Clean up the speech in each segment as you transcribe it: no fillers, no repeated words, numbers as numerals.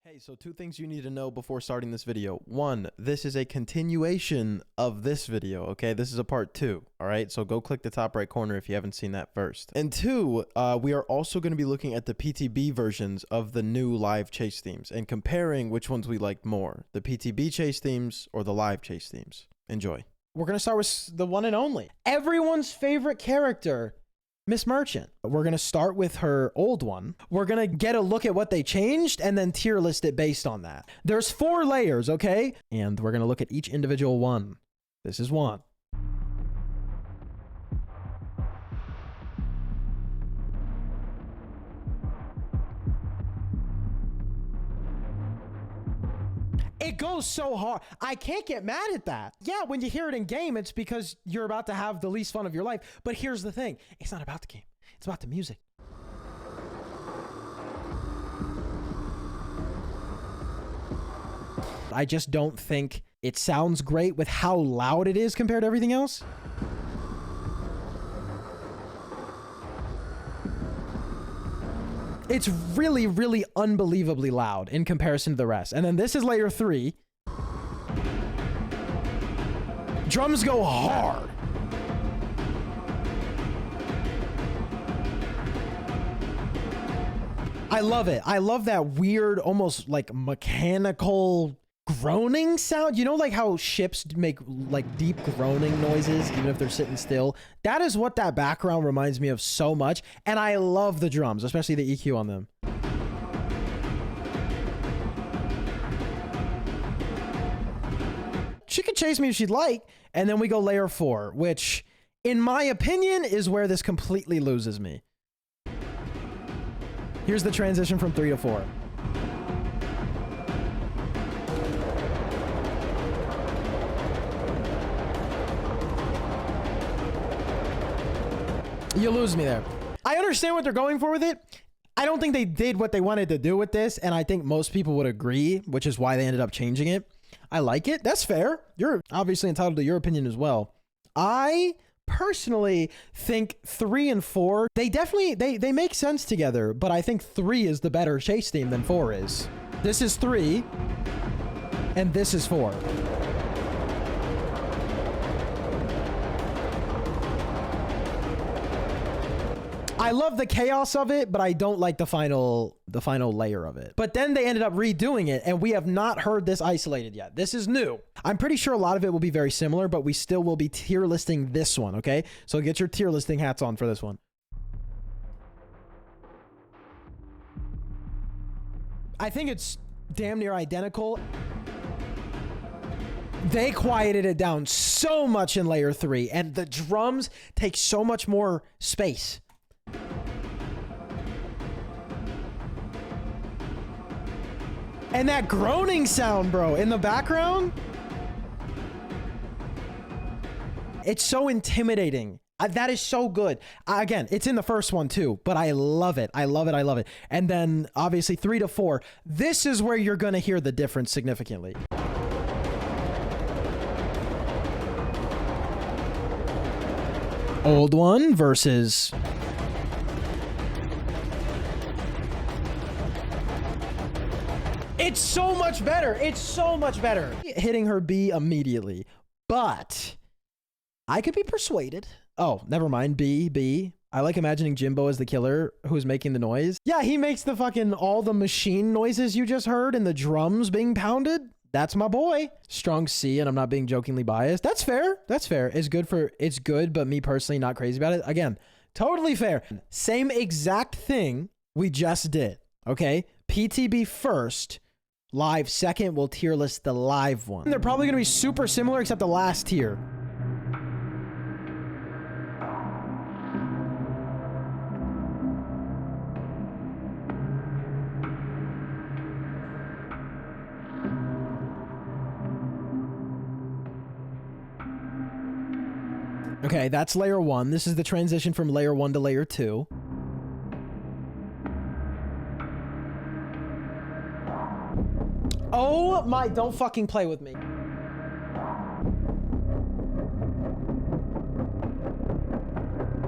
Hey, so two things you need to know before starting this video. One, this is a continuation of this video, okay? This is a part 2, all right? So go click the top right corner if you haven't seen that first. And two, we are also going to be looking at the PTB versions of the new live chase themes and comparing which ones we liked more, the PTB chase themes or the live chase themes. Enjoy. We're going to start with the one and only. Everyone's favorite character, Miss Merchant. We're going to start with her old one. We're going to get a look at what they changed and then tier list it based on that. There's 4 layers, okay? And we're going to look at each individual one. This is one. It goes so hard. I can't get mad at that. Yeah, when you hear it in game, it's because you're about to have the least fun of your life. But here's the thing. It's not about the game. It's about the music. I just don't think it sounds great with how loud it is compared to everything else. It's really, really unbelievably loud in comparison to the rest. And then this is layer 3. Drums go hard. I love it. I love that weird, almost like mechanical groaning sound. You know, like how ships make like deep groaning noises even if they're sitting still? That is what that background reminds me of so much. And I love the drums, especially the EQ on them. She could chase me if she'd like. And then we go layer 4, which in my opinion is where this completely loses me. Here's the transition from 3 to 4. You lose me there. I understand what they're going for with it. I don't think they did what they wanted to do with this, and I think most people would agree, which is why they ended up changing it. I like it. That's fair. You're obviously entitled to your opinion as well. I personally think 3 and 4, they definitely, they make sense together, but I think 3 is the better chase theme than 4 is. This is 3, and this is 4. I love the chaos of it, but I don't like the final layer of it. But then they ended up redoing it, and we have not heard this isolated yet. This is new. I'm pretty sure a lot of it will be very similar, but we still will be tier listing this one, okay? So get your tier listing hats on for this one. I think it's damn near identical. They quieted it down so much in layer 3, and the drums take so much more space. And that groaning sound, bro, in the background. It's so intimidating. That is so good. Again, it's in the first one too, but I love it. I love it. I love it. And then obviously 3 to 4. This is where you're going to hear the difference significantly. Old one versus... It's so much better. It's so much better. Hitting her B immediately. But I could be persuaded. Oh, never mind. B. I like imagining Jimbo as the killer who's making the noise. Yeah, he makes the fucking all the machine noises you just heard and the drums being pounded. That's my boy. Strong C, and I'm not being jokingly biased. That's fair. That's fair. It's good, but me personally not crazy about it. Again, totally fair. Same exact thing we just did. Okay? PTB first. Live second, we'll tier list the live one. They're probably going to be super similar except the last tier. Okay, that's layer 1. This is the transition from layer 1 to layer 2. Oh my, don't fucking play with me.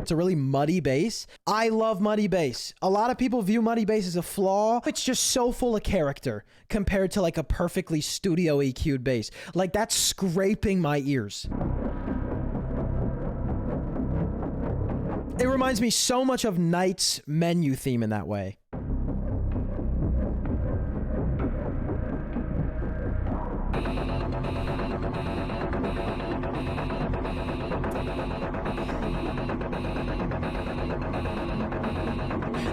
it's a really muddy bass. I love muddy bass. A lot of people view muddy bass as a flaw. It's just so full of character compared to like a perfectly studio EQ'd bass. Like that's scraping my ears. It reminds me so much of Knight's menu theme in that way.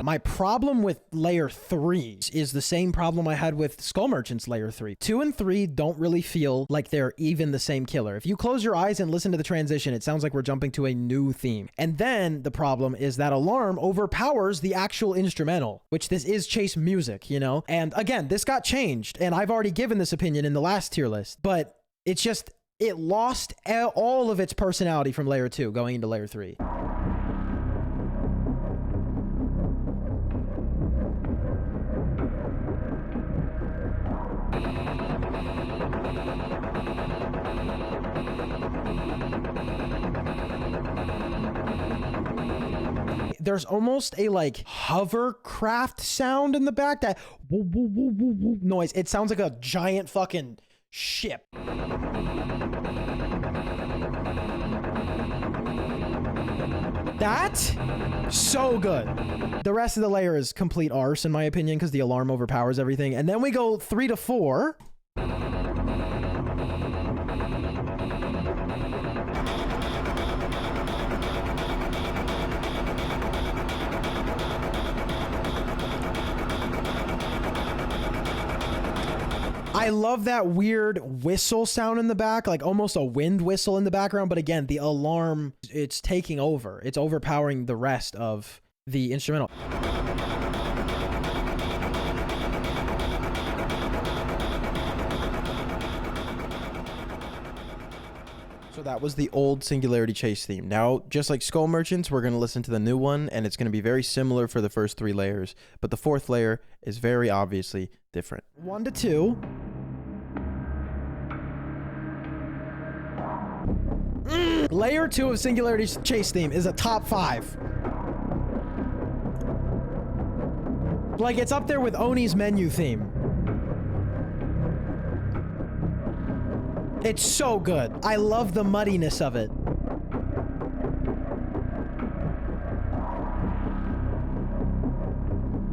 My problem with layer 3 is the same problem I had with Skull Merchant's layer 3. 2 and 3 don't really feel like they're even the same killer. If you close your eyes and listen to the transition, it sounds like we're jumping to a new theme. And then the problem is that alarm overpowers the actual instrumental, which this is chase music, you know? And again, this got changed, and I've already given this opinion in the last tier list, but it's just, it lost all of its personality from layer 2 going into layer 3. There's almost a like hovercraft sound in the back, that woo, woo, woo, woo, woo noise. It sounds like a giant fucking ship. That, so good. The rest of the layer is complete arse in my opinion because the alarm overpowers everything. And then we go 3 to 4. I love that weird whistle sound in the back, like almost a wind whistle in the background. But again, the alarm, it's taking over. It's overpowering the rest of the instrumental. So that was the old Singularity Chase theme. Now, just like Skull Merchants, we're going to listen to the new one, and it's going to be very similar for the first 3 layers, but the 4th layer is very obviously different. 1 to 2. Layer 2 of Singularity's Chase theme is a top 5. Like, it's up there with Oni's menu theme. It's so good. I love the muddiness of it.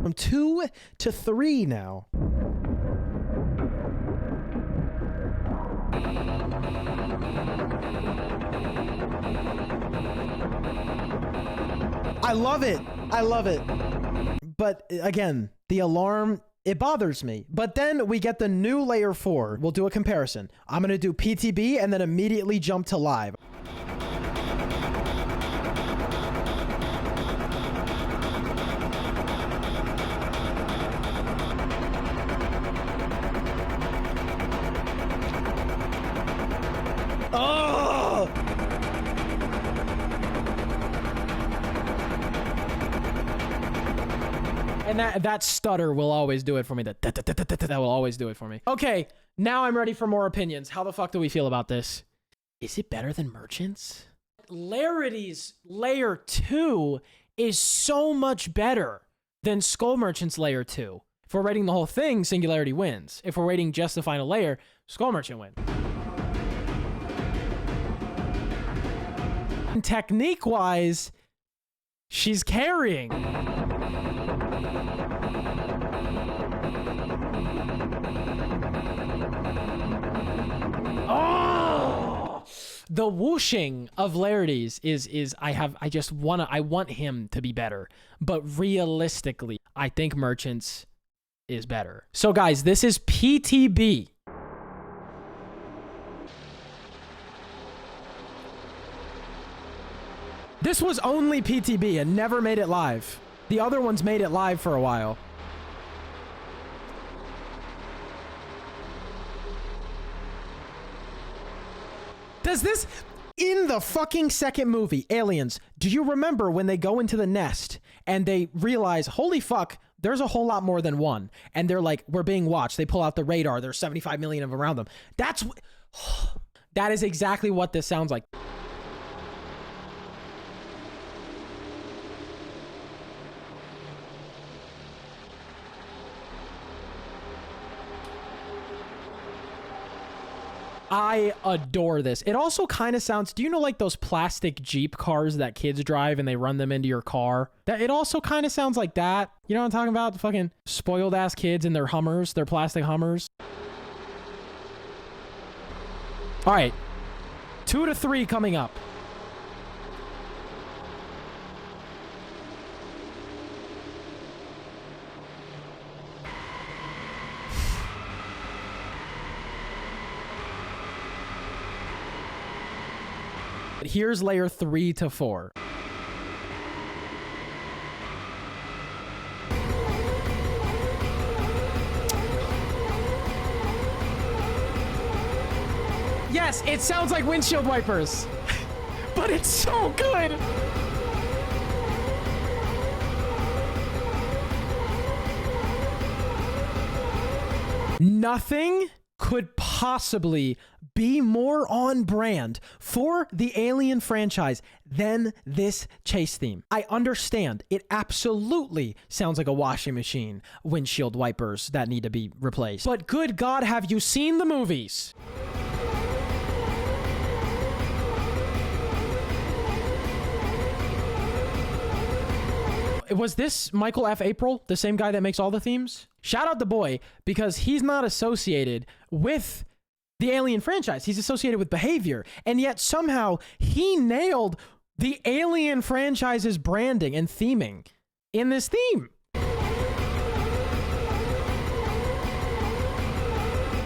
From 2 to 3 now. I love it. I love it. But again, the alarm, it bothers me. But then we get the new layer 4. We'll do a comparison. I'm going to do PTB and then immediately jump to live. Oh! And that stutter will always do it for me. That will always do it for me. Okay, now I'm ready for more opinions. How the fuck do we feel about this? Is it better than Merchants? Larity's layer 2 is so much better than Skull Merchant's layer 2. If we're rating the whole thing, Singularity wins. If we're rating just the final layer, Skull Merchant wins. Technique-wise, she's carrying. Oh! The whooshing of Larity's is I want him to be better, but realistically, I think Merchants is better. So guys, this is PTB. This was only PTB and never made it live. The other ones made it live for a while. Does this... In the fucking second movie, Aliens, do you remember when they go into the nest and they realize, holy fuck, there's a whole lot more than one. And they're like, we're being watched. They pull out the radar. There's 75 million of them around them. That is exactly what this sounds like. I adore this. It also kind of sounds, do you know like those plastic Jeep cars that kids drive and they run them into your car? That it also kind of sounds like that. You know what I'm talking about? The fucking spoiled ass kids in their Hummers, their plastic Hummers. All right, 2 to 3 coming up. Here's layer 3 to 4. Yes, it sounds like windshield wipers, but it's so good. Nothing could possibly be more on brand for the Alien franchise than this chase theme. I understand it absolutely sounds like a washing machine, windshield wipers that need to be replaced. But good God, have you seen the movies? Was this Michael F. April, the same guy that makes all the themes? Shout out the boy, because he's not associated with the Alien franchise. He's associated with behavior. And yet somehow he nailed the Alien franchise's branding and theming in this theme.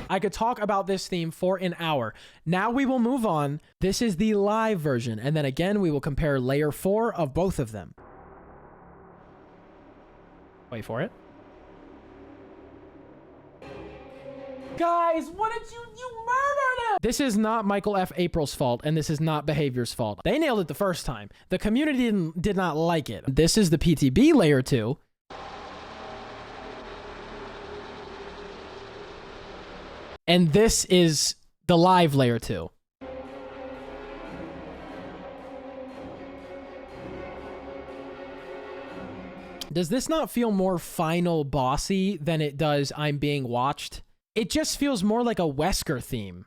I could talk about this theme for an hour. Now we will move on. This is the live version. And then again, we will compare layer 4 of both of them. Wait for it. Guys, what did you murdered him! This is not Michael F. April's fault, and this is not Behavior's fault. They nailed it the first time. The community did not like it. This is the PTB layer 2. And this is the live layer 2. Does this not feel more final bossy than it does I'm Being Watched? It just feels more like a Wesker theme.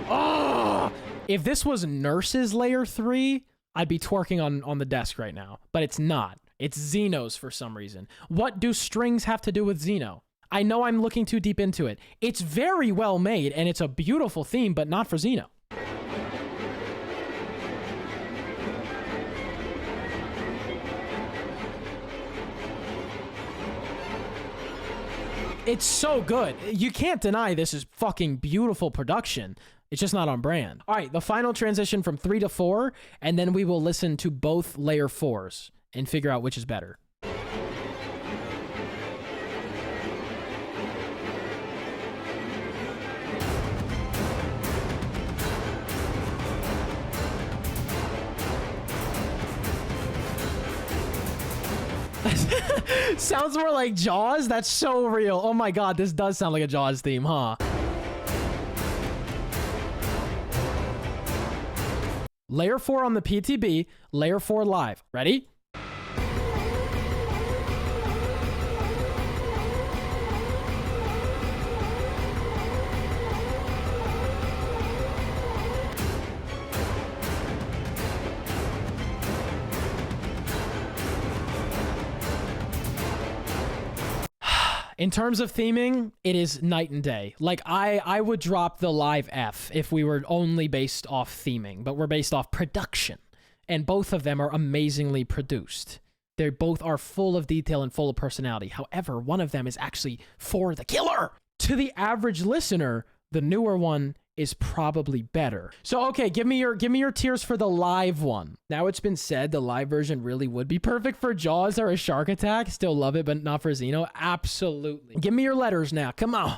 Oh! If this was Nurse's layer 3, I'd be twerking on the desk right now. But it's not. It's Xeno's for some reason. What do strings have to do with Xeno? I know I'm looking too deep into it. It's very well made, and it's a beautiful theme, but not for Xeno. It's so good. You can't deny this is fucking beautiful production. It's just not on brand. All right, the final transition from 3 to 4, and then we will listen to both layer 4s and figure out which is better. Sounds more like Jaws? That's so real. Oh my God, this does sound like a Jaws theme, huh? Layer 4 on the PTB, layer 4 live. Ready? In terms of theming, it is night and day. Like, I would drop the live F if we were only based off theming, but we're based off production. And both of them are amazingly produced. They both are full of detail and full of personality. However, one of them is actually for the killer. To the average listener, the newer one is probably better. So, okay, give me your tiers for the live one. Now it's been said the live version really would be perfect for Jaws or a Shark Attack. Still love it, but not for Xeno. Absolutely. Give me your letters now. Come on.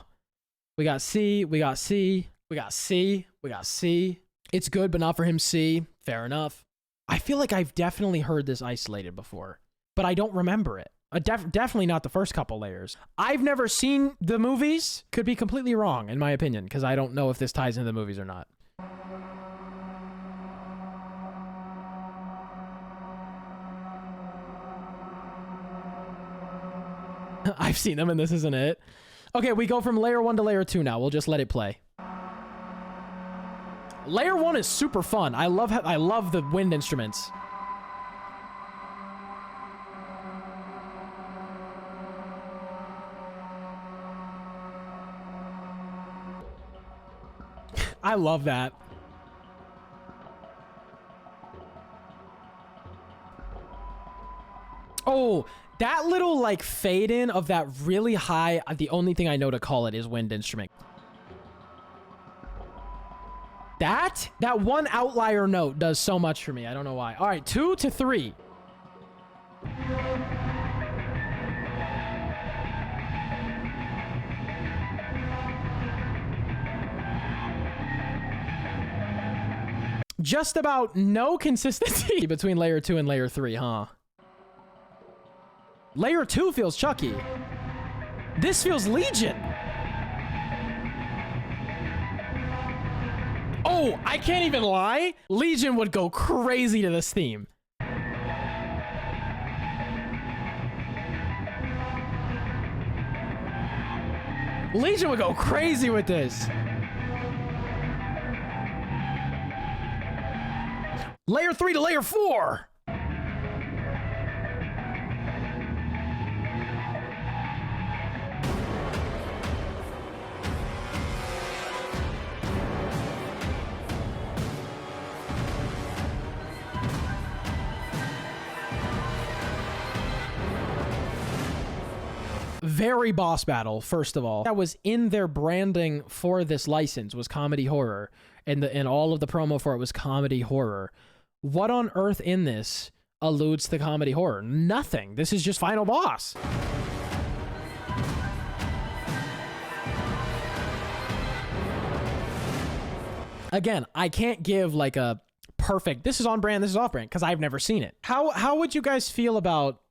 We got C, we got C, we got C, we got C. It's good, but not for him C. Fair enough. I feel like I've definitely heard this isolated before, but I don't remember it. Definitely not the first couple layers. I've never seen the movies. Could be completely wrong, in my opinion, because I don't know if this ties into the movies or not. I've seen them and this isn't it. Okay, we go from layer 1 to layer 2 now. We'll just let it play. Layer 1 is super fun. I love the wind instruments. I love that. Oh, that little like fade in of that really high, the only thing I know to call it is wind instrument. That one outlier note does so much for me. I don't know why. All right, 2 to 3. Just about no consistency between layer 2 and layer 3, huh? Layer 2 feels Chucky. This feels Legion. Oh, I can't even lie. Legion would go crazy to this theme. Legion would go crazy with this. Layer 3 to layer 4. Very boss battle, first of all. That was in their branding for this license was comedy horror. And all of the promo for it was comedy horror. What on earth in this alludes to comedy horror? Nothing. This is just final boss. Again, I can't give like a perfect, this is on brand, this is off brand, because I've never seen it. How would you guys feel about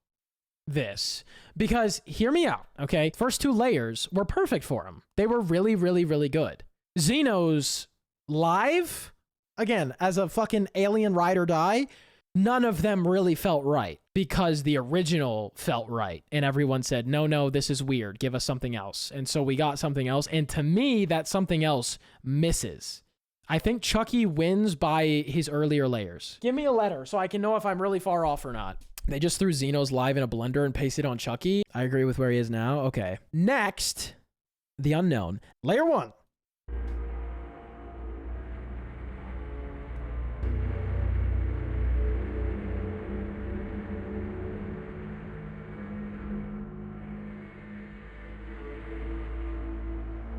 this? Because hear me out, okay? First 2 layers were perfect for him. They were really, really, really good. Xeno's live, again, as a fucking alien ride or die, none of them really felt right because the original felt right. And everyone said, no, this is weird. Give us something else. And so we got something else. And to me, that something else misses. I think Chucky wins by his earlier layers. Give me a letter so I can know if I'm really far off or not. They just threw Xenos live in a blender and pasted on Chucky. I agree with where he is now. Okay. Next, the unknown. Layer 1.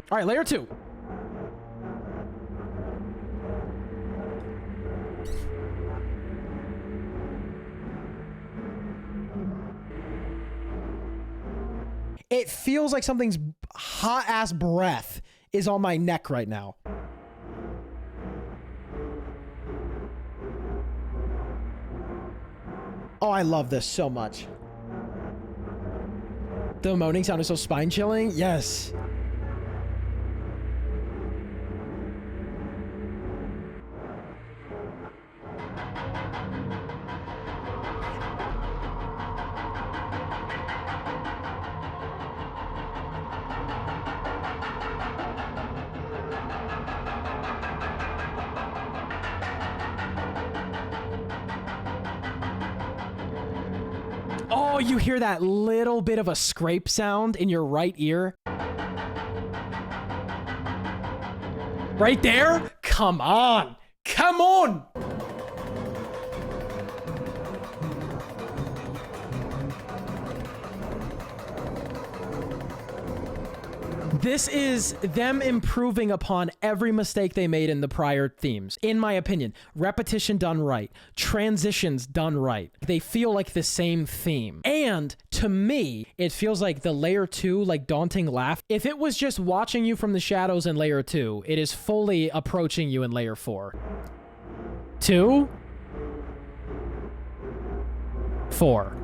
All right, layer 2. It feels like something's hot ass breath is on my neck right now. Oh, I love this so much. The moaning sound is so spine chilling. Yes. Oh, you hear that little bit of a scrape sound in your right ear? Right there? Come on. Come on. This is them improving upon every mistake they made in the prior themes. In my opinion, repetition done right, transitions done right. They feel like the same theme. And to me, it feels like the layer 2, like daunting laugh. If it was just watching you from the shadows in layer 2, it is fully approaching you in layer 4. 2, 4.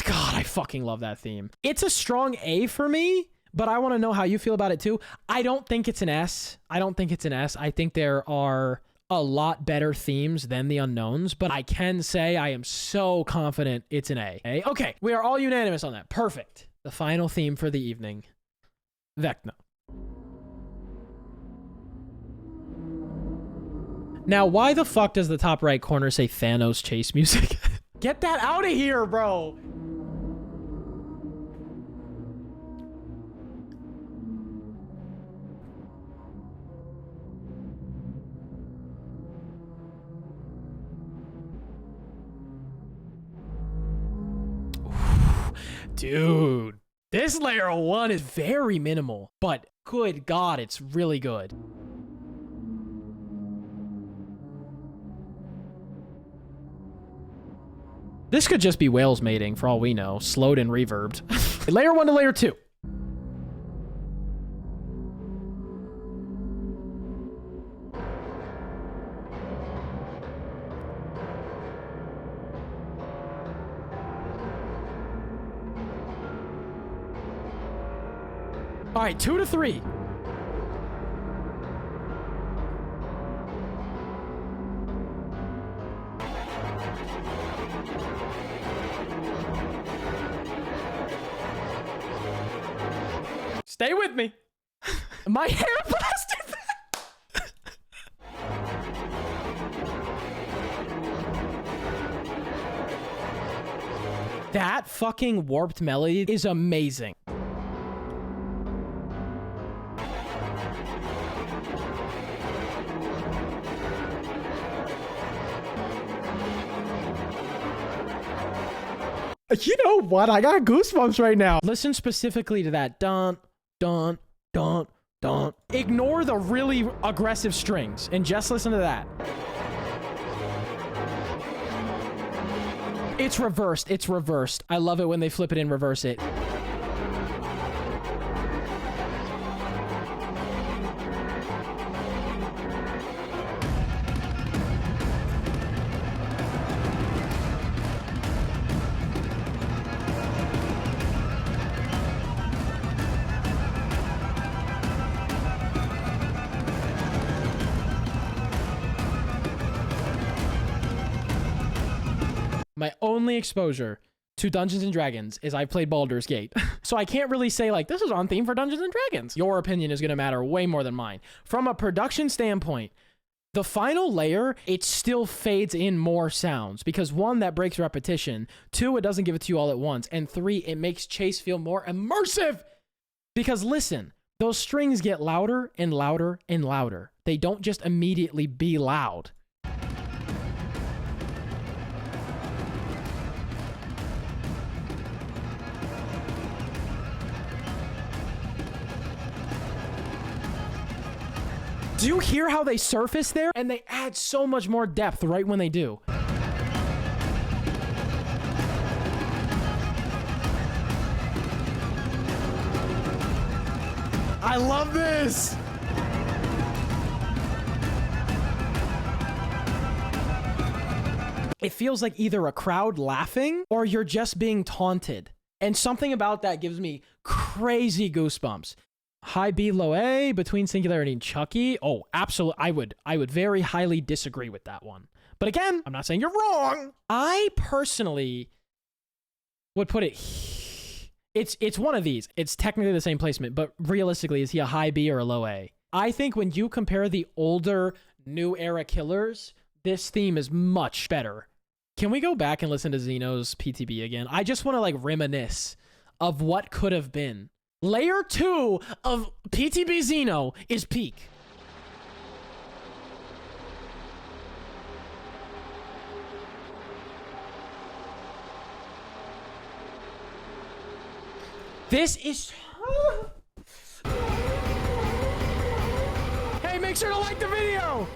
God, I fucking love that theme. It's a strong A for me, but I want to know how you feel about it too. I don't think it's an S. I don't think it's an S. I think there are a lot better themes than the unknowns, but I can say I am so confident it's an A. Okay, we are all unanimous on that. Perfect. The final theme for the evening, Vecna. Now, why the fuck does the top right corner say Thanos chase music? Get that out of here, bro. Dude, this layer 1 is very minimal, but good God, it's really good. This could just be whales mating for all we know, slowed and reverbed. Layer 1 to layer 2. All right, 2 to 3. Stay with me. My hair blasted. That fucking warped melody is amazing. You know what? I got goosebumps right now. Listen specifically to that dun, dun, dun, dun. Ignore the really aggressive strings and just listen to that. It's reversed. It's reversed. I love it when they flip it and reverse it. My only exposure to Dungeons and Dragons is I played Baldur's Gate. So I can't really say like, this is on theme for Dungeons and Dragons. Your opinion is going to matter way more than mine. From a production standpoint, the final layer, it still fades in more sounds because 1, that breaks repetition. 2, it doesn't give it to you all at once. And 3, it makes Chase feel more immersive. Because listen, those strings get louder and louder and louder. They don't just immediately be loud. Do you hear how they surface there? And they add so much more depth right when they do. I love this! It feels like either a crowd laughing or you're just being taunted. And something about that gives me crazy goosebumps. High B, low A between Singularity and Chucky. Oh, absolutely. I would very highly disagree with that one. But again, I'm not saying you're wrong. I personally would put it. It's one of these. It's technically the same placement, but realistically, is he a high B or a low A? I think when you compare the older new era killers, this theme is much better. Can we go back and listen to Xeno's PTB again? I just want to like reminisce of what could have been. Layer 2 of PTB Xeno is peak. This is... Hey, make sure to like the video!